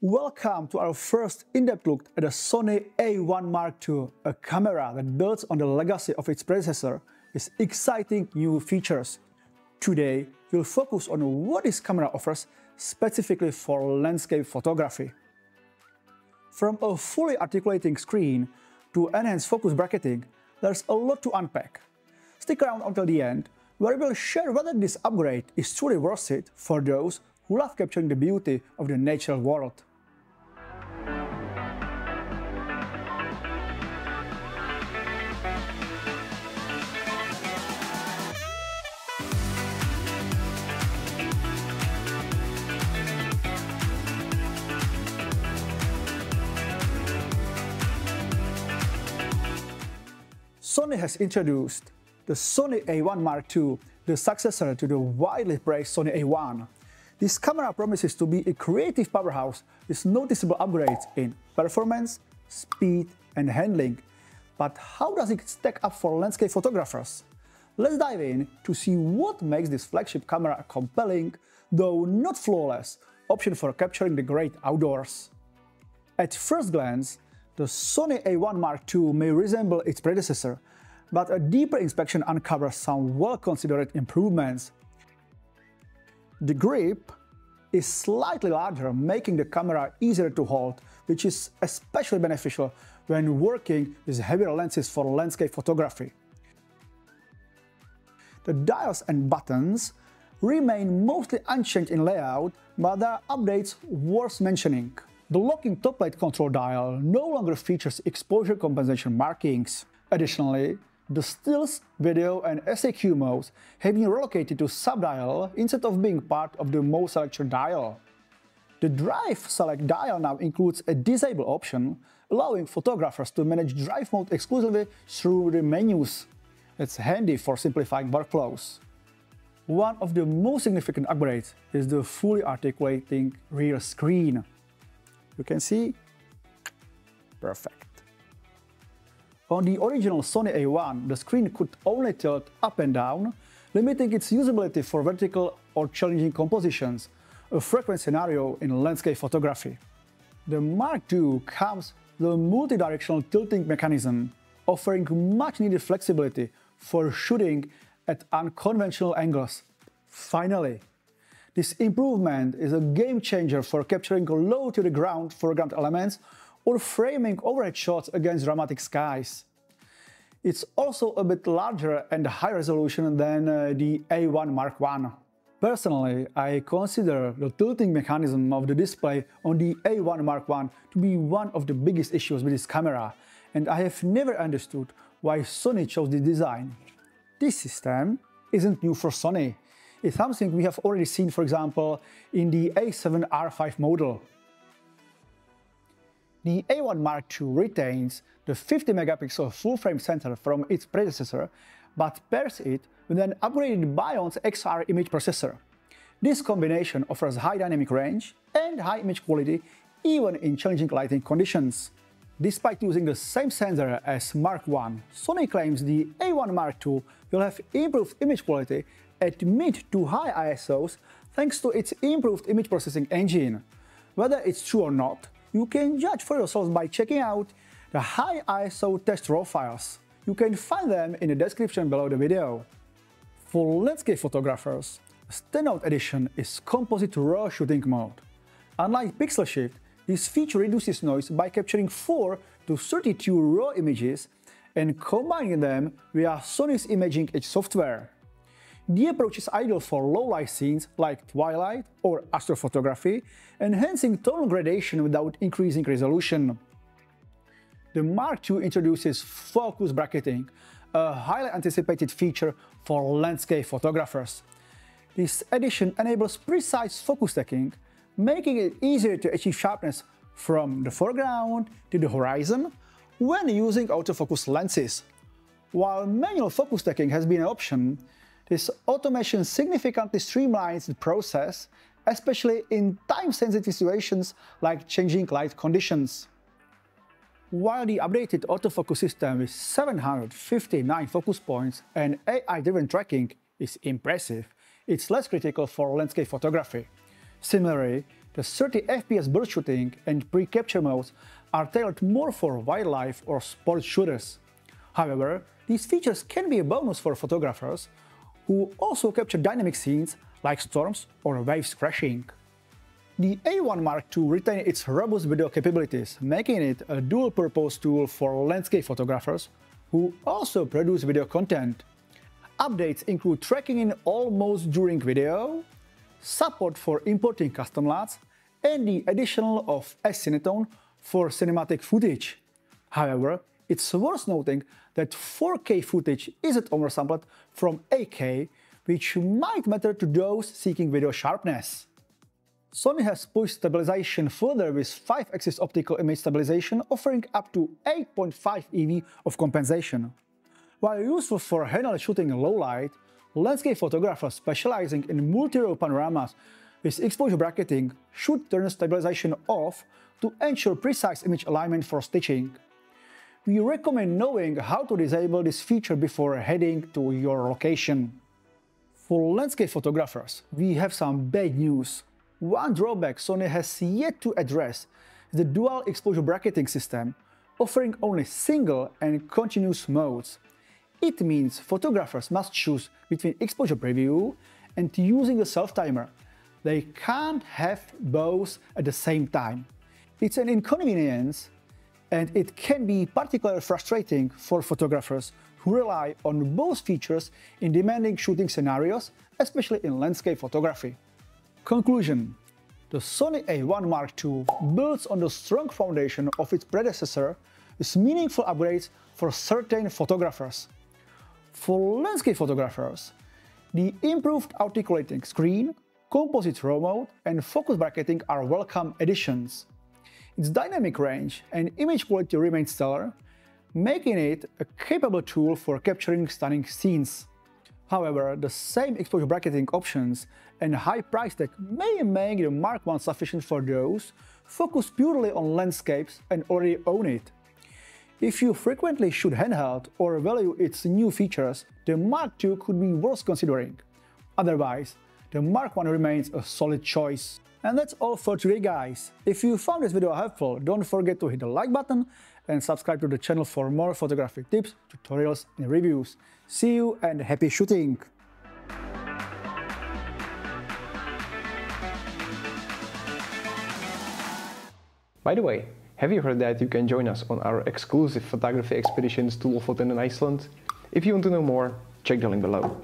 Welcome to our first in-depth look at the Sony A1 Mark II, a camera that builds on the legacy of its predecessor with exciting new features. Today, we'll focus on what this camera offers specifically for landscape photography. From a fully articulating screen to enhanced focus bracketing, there's a lot to unpack. Stick around until the end, where we'll share whether this upgrade is truly worth it for those who love capturing the beauty of the natural world. Sony has introduced the Sony A1 Mark II, the successor to the widely praised Sony A1. This camera promises to be a creative powerhouse with noticeable upgrades in performance, speed, and handling. But how does it stack up for landscape photographers? Let's dive in to see what makes this flagship camera a compelling, though not flawless, option for capturing the great outdoors. At first glance, the Sony A1 Mark II may resemble its predecessor, but a deeper inspection uncovers some well-considered improvements. The grip is slightly larger, making the camera easier to hold, which is especially beneficial when working with heavier lenses for landscape photography. The dials and buttons remain mostly unchanged in layout, but there are updates worth mentioning. The locking top light control dial no longer features exposure compensation markings. Additionally, the stills, video, and SAQ modes have been relocated to sub-dial instead of being part of the mode selection dial. The drive select dial now includes a disable option, allowing photographers to manage drive mode exclusively through the menus. It's handy for simplifying workflows. One of the most significant upgrades is the fully articulating rear screen. You can see? Perfect. On the original Sony A1, the screen could only tilt up and down, limiting its usability for vertical or challenging compositions, a frequent scenario in landscape photography. The Mark II comes with a multi-directional tilting mechanism, offering much-needed flexibility for shooting at unconventional angles. Finally, this improvement is a game-changer for capturing low-to-the-ground foreground elements or framing overhead shots against dramatic skies. It's also a bit larger and higher resolution than the A1 Mark I. Personally, I consider the tilting mechanism of the display on the A1 Mark I to be one of the biggest issues with this camera, and I have never understood why Sony chose this design. This system isn't new for Sony. It's something we have already seen, for example, in the A7R5 model. The A1 Mark II retains the 50-megapixel full-frame sensor from its predecessor, but pairs it with an upgraded Bionz XR image processor. This combination offers high dynamic range and high image quality even in challenging lighting conditions. Despite using the same sensor as Mark I, Sony claims the A1 Mark II will have improved image quality at mid to high ISOs thanks to its improved image processing engine. Whether it's true or not, you can judge for yourselves by checking out the high ISO test raw files. You can find them in the description below the video. For landscape photographers, a standout addition is Composite RAW shooting mode. Unlike Pixel Shift, this feature reduces noise by capturing 4 to 32 raw images and combining them via Sony's Imaging Edge software. The approach is ideal for low-light scenes like twilight or astrophotography, enhancing tonal gradation without increasing resolution. The Mark II introduces focus bracketing, a highly anticipated feature for landscape photographers. This addition enables precise focus stacking, making it easier to achieve sharpness from the foreground to the horizon when using autofocus lenses. While manual focus stacking has been an option, this automation significantly streamlines the process, especially in time-sensitive situations like changing light conditions. While the updated autofocus system with 759 focus points and AI-driven tracking is impressive, it's less critical for landscape photography. Similarly, The 30 FPS bird shooting and pre-capture modes are tailored more for wildlife or sports shooters. However, these features can be a bonus for photographers who also capture dynamic scenes like storms or waves crashing. The A1 Mark II retains its robust video capabilities, making it a dual-purpose tool for landscape photographers who also produce video content. Updates include tracking in all modes during video, support for importing custom LUTs, and the addition of S-Cinetone for cinematic footage. However, it's worth noting that 4K footage isn't oversampled from 8K, which might matter to those seeking video sharpness. Sony has pushed stabilization further with 5-axis optical image stabilization, offering up to 8.5 eV of compensation. While useful for handheld shooting in low light, landscape photographers specializing in multi-row panoramas with exposure bracketing should turn stabilization off to ensure precise image alignment for stitching. We recommend knowing how to disable this feature before heading to your location. For landscape photographers, we have some bad news. One drawback Sony has yet to address is the dual exposure bracketing system, offering only single and continuous modes. It means photographers must choose between exposure preview and using a self-timer. They can't have both at the same time. It's an inconvenience, and it can be particularly frustrating for photographers who rely on both features in demanding shooting scenarios, especially in landscape photography. Conclusion: the Sony A1 Mark II builds on the strong foundation of its predecessor with meaningful upgrades for certain photographers. For landscape photographers, the improved articulating screen, composite RAW mode, and focus bracketing are welcome additions. Its dynamic range and image quality remain stellar, making it a capable tool for capturing stunning scenes. However, the same exposure bracketing options and high price tag may make the Mark I sufficient for those focused purely on landscapes and already own it. If you frequently shoot handheld or value its new features, the Mark II could be worth considering. Otherwise, the Mark I remains a solid choice. And that's all for today, guys. If you found this video helpful, don't forget to hit the like button and subscribe to the channel for more photography tips, tutorials and reviews. See you and happy shooting! By the way, have you heard that you can join us on our exclusive photography expeditions to Lofoten and Iceland? If you want to know more, check the link below.